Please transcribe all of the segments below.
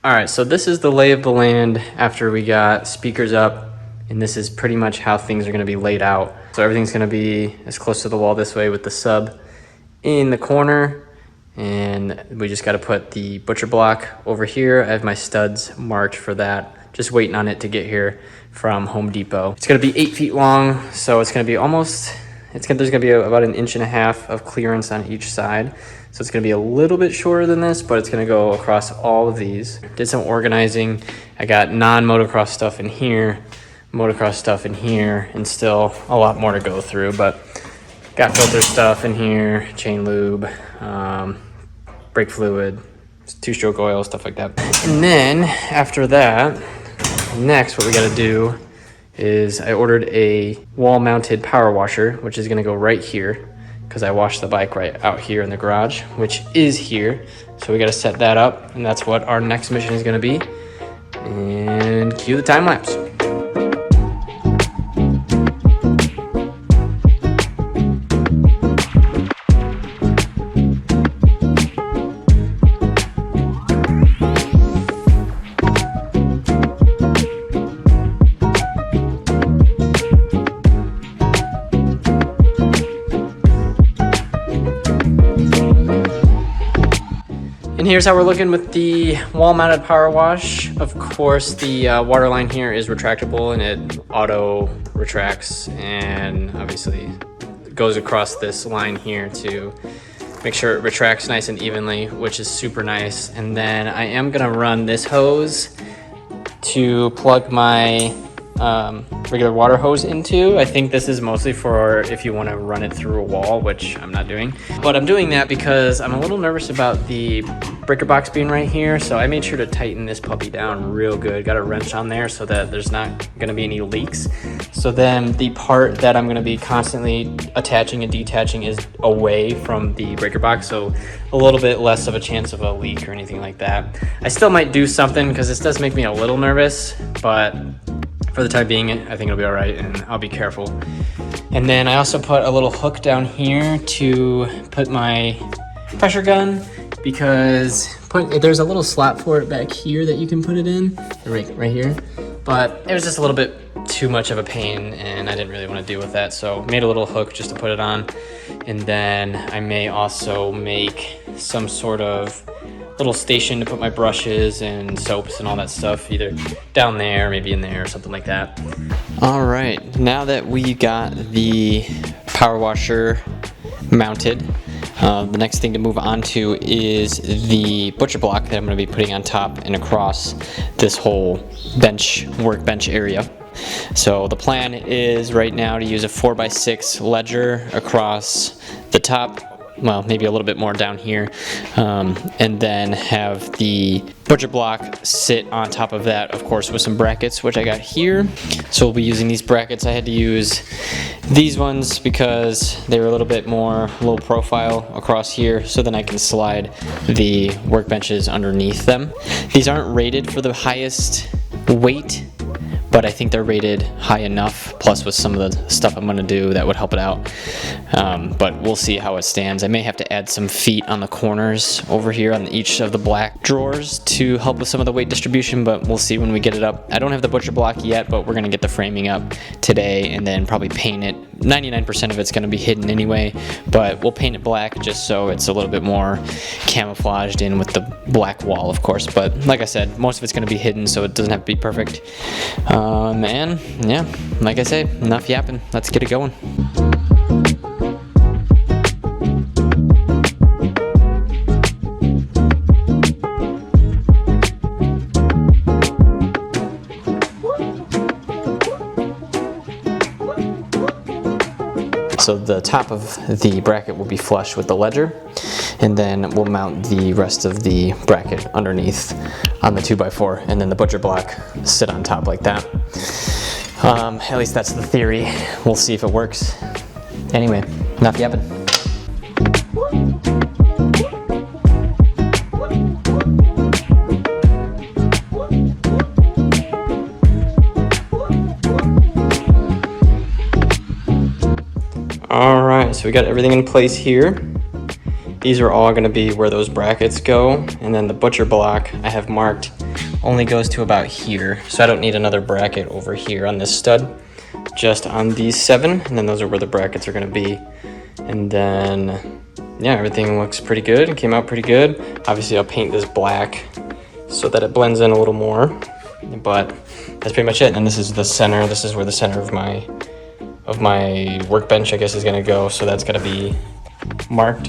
All right, so this is the lay of the land after we got speakers up, and this is pretty much how things are gonna be laid out. So everything's gonna be as close to the wall this way with the sub in the corner, and we just gotta put the butcher block over here. I have my studs marked for that, just waiting on it to get here from Home Depot. It's gonna be 8 feet long, so it's gonna be there's gonna be about 1.5 inches of clearance on each side. So it's gonna be a little bit shorter than this, but it's gonna go across all of these. Did some organizing. I got non-motocross stuff in here, motocross stuff in here, and still a lot more to go through, but got filter stuff in here, chain lube, brake fluid, 2-stroke oil, stuff like that. And then after that, next what we gotta do is I ordered a wall-mounted power washer, which is gonna go right here, because I washed the bike right out here in the garage, which is here. So we got to set that up, and that's what our next mission is going to be. And cue the time lapse. And here's how we're looking with the wall-mounted power wash. Of course, the water line here is retractable, and it auto retracts, and obviously goes across this line here to make sure it retracts nice and evenly, which is super nice. And then I am gonna run this hose to plug my regular water hose into. I think this is mostly for if you want to run it through a wall, which I'm not doing. But I'm doing that because I'm a little nervous about the breaker box being right here. So I made sure to tighten this puppy down real good. Got a wrench on there so that there's not going to be any leaks. So then the part that I'm going to be constantly attaching and detaching is away from the breaker box. So a little bit less of a chance of a leak or anything like that. I still might do something because this does make me a little nervous, but for the time being, I think it'll be all right, and I'll be careful. And then I also put a little hook down here to put my pressure gun, because there's a little slot for it back here that you can put it in, right here. But it was just a little bit too much of a pain, and I didn't really want to deal with that. So made a little hook just to put it on. And then I may also make some sort of little station to put my brushes and soaps and all that stuff, either down there, maybe in there, or something like that. All right, now that we got the power washer mounted, the next thing to move on to is the butcher block that I'm going to be putting on top and across this whole workbench area. So the plan is right now to use a 4x6 ledger across the top, well, maybe a little bit more down here, and then have the butcher block sit on top of that, of course, with some brackets, which I got here. So we'll be using these brackets. I had to use these ones because they were a little bit more low profile across here, so then I can slide the workbenches underneath them. These aren't rated for the highest weight, but I think they're rated high enough, plus with some of the stuff I'm going to do that would help it out. But we'll see how it stands. I may have to add some feet on the corners over here on each of the black drawers to help with some of the weight distribution, but we'll see when we get it up. I don't have the butcher block yet, but we're going to get the framing up today and then probably paint it. 99% of it's going to be hidden anyway, but we'll paint it black just so it's a little bit more camouflaged in with the black wall, of course. But like I said, most of it's going to be hidden, so it doesn't have to be perfect. And yeah, like I say, enough yapping. Let's get it going. So the top of the bracket will be flush with the ledger, and then we'll mount the rest of the bracket underneath on the 2x4, and then the butcher block sit on top like that. At least that's the theory. We'll see if it works. Anyway, enough yapping. All right, so we got everything in place here. These are all going to be where those brackets go, and then the butcher block I have marked only goes to about here. So I don't need another bracket over here on this stud, just on these 7. And then those are where the brackets are gonna be. And then, yeah, everything looks pretty good. It came out pretty good. Obviously I'll paint this black so that it blends in a little more, but that's pretty much it. And this is the center. This is where the center of my workbench, I guess, is gonna go. So that's gonna be marked,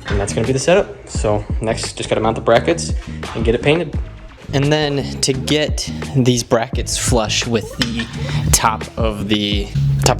and that's gonna be the setup. So next, just gotta mount the brackets and get it painted. And then to get these brackets flush with the top of the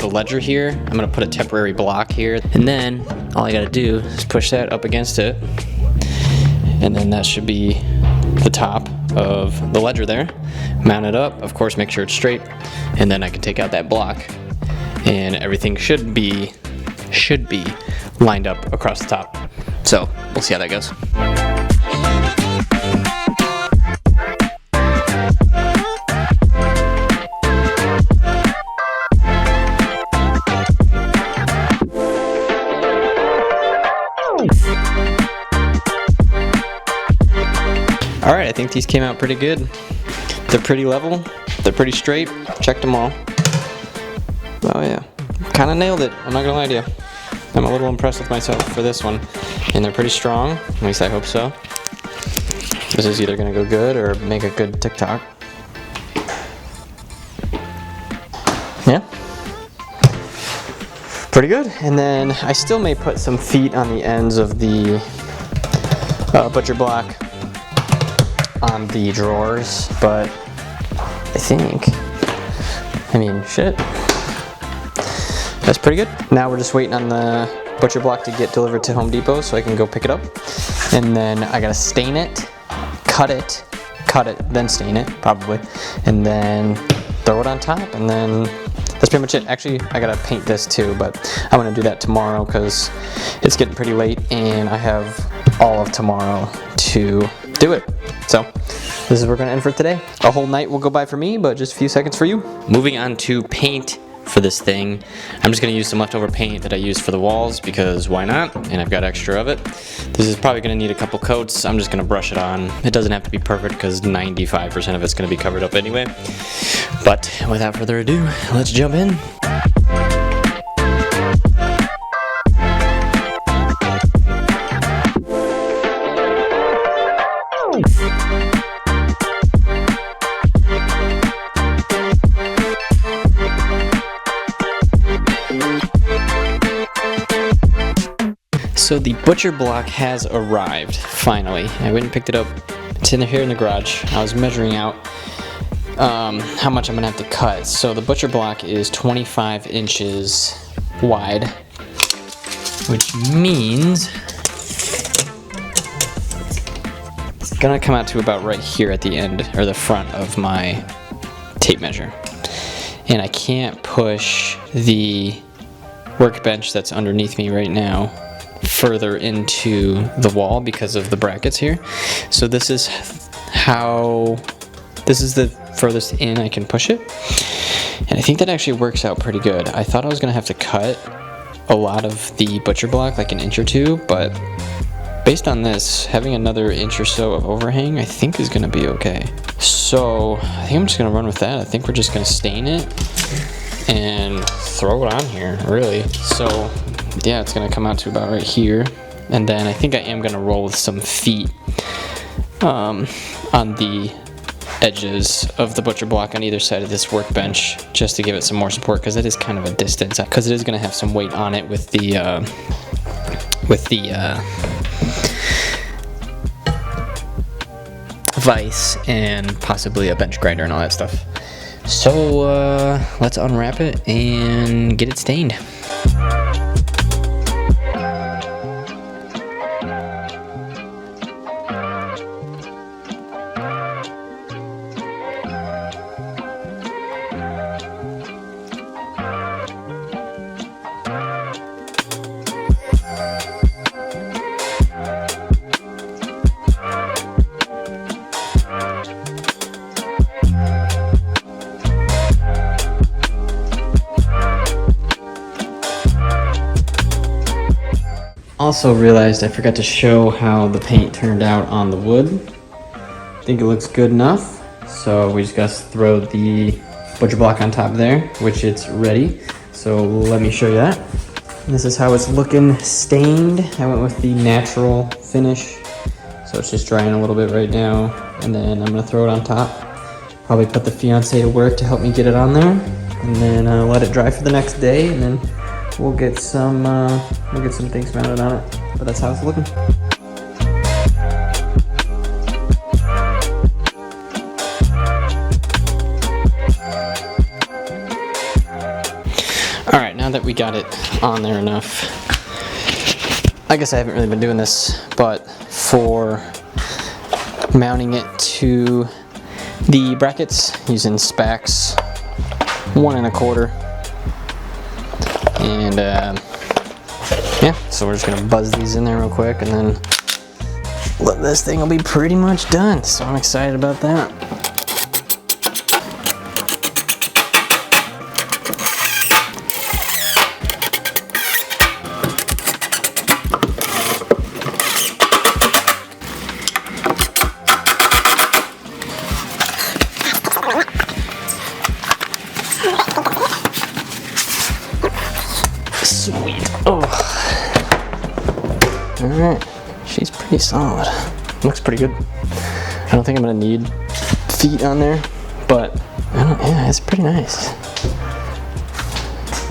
ledger here, I'm gonna put a temporary block here, and then all I gotta do is push that up against it, and then that should be the top of the ledger there. Mount it up, of course, make sure it's straight, and then I can take out that block, and everything should be lined up across the top. So we'll see how that goes. All right, I think these came out pretty good. They're pretty level, they're pretty straight. Checked them all. Oh yeah, kind of nailed it, I'm not gonna lie to you. I'm a little impressed with myself for this one. And they're pretty strong, at least I hope so. This is either gonna go good or make a good TikTok. Yeah. Pretty good. And then I still may put some feet on the ends of the butcher block on the drawers, but I mean, shit. That's pretty good. Now we're just waiting on the butcher block to get delivered to Home Depot so I can go pick it up. And then I gotta stain it, cut it, then stain it, probably. And then throw it on top, and then that's pretty much it. Actually, I gotta paint this too, but I'm gonna do that tomorrow because it's getting pretty late and I have all of tomorrow to do it. So this is where we're gonna end for today. A whole night will go by for me, but just a few seconds for you. Moving on to paint for this thing. I'm just gonna use some leftover paint that I used for the walls because why not? And I've got extra of it. This is probably gonna need a couple coats. I'm just gonna brush it on. It doesn't have to be perfect because 95% of it's gonna be covered up anyway. But without further ado, let's jump in. So the butcher block has arrived, finally. I went and picked it up. It's in here in the garage. I was measuring out how much I'm gonna have to cut. So the butcher block is 25 inches wide, which means it's gonna come out to about right here at the end, or the front of my tape measure. And I can't push the workbench that's underneath me right now further into the wall because of the brackets here. So this is the furthest in I can push it. And I think that actually works out pretty good. I thought I was gonna have to cut a lot of the butcher block, like an inch or two, but based on this, having another inch or so of overhang, I think is gonna be okay. So I think I'm just gonna run with that. I think we're just gonna stain it and throw it on here, really. So yeah, it's gonna come out to about right here. And then I think I am gonna roll with some feet on the edges of the butcher block on either side of this workbench, just to give it some more support, because it is kind of a distance, because it is gonna have some weight on it with the vise and possibly a bench grinder and all that stuff. So let's unwrap it and get it stained. Also realized I forgot to show how the paint turned out on the wood. I think it looks good enough. So we just got to throw the butcher block on top there, which it's ready. So let me show you that. This is how it's looking stained. I went with the natural finish. So it's just drying a little bit right now. And then I'm gonna throw it on top. Probably put the fiance to work to help me get it on there. And then let it dry for the next day. And then we'll get some things mounted on it. But that's how it's looking. All right, now that we got it on there enough, I guess I haven't really been doing this, but for mounting it to the brackets using Spax 1 1/4, and yeah, so we're just gonna buzz these in there real quick, and then this thing will be pretty much done. So I'm excited about that. Sweet. Oh. Alright. She's pretty solid. Looks pretty good. I don't think I'm gonna need feet on there, but yeah, it's pretty nice.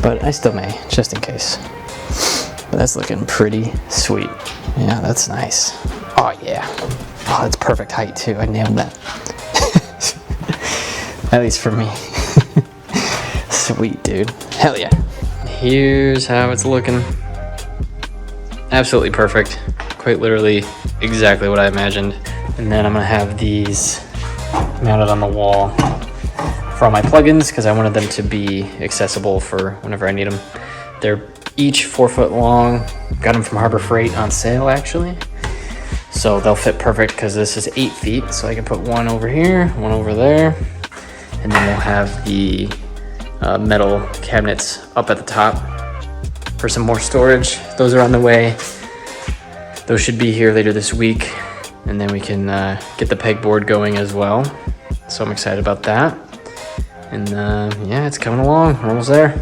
But I still may, just in case. But that's looking pretty sweet. Yeah, that's nice. Oh yeah. Oh, that's perfect height too. I nailed that. At least for me. Sweet, dude. Hell yeah. Here's how it's looking. Absolutely perfect. Quite literally exactly what I imagined. And then I'm gonna have these mounted on the wall for all my plugins because I wanted them to be accessible for whenever I need them. They're each 4 foot long. Got them from Harbor Freight on sale actually. So they'll fit perfect because this is 8 feet. So I can put one over here, one over there. And then we'll have the metal cabinets up at the top for some more storage. Those are on the way. Those should be here later this week, and then we can get the pegboard going as well. So I'm excited about that. And yeah, it's coming along. We're almost there.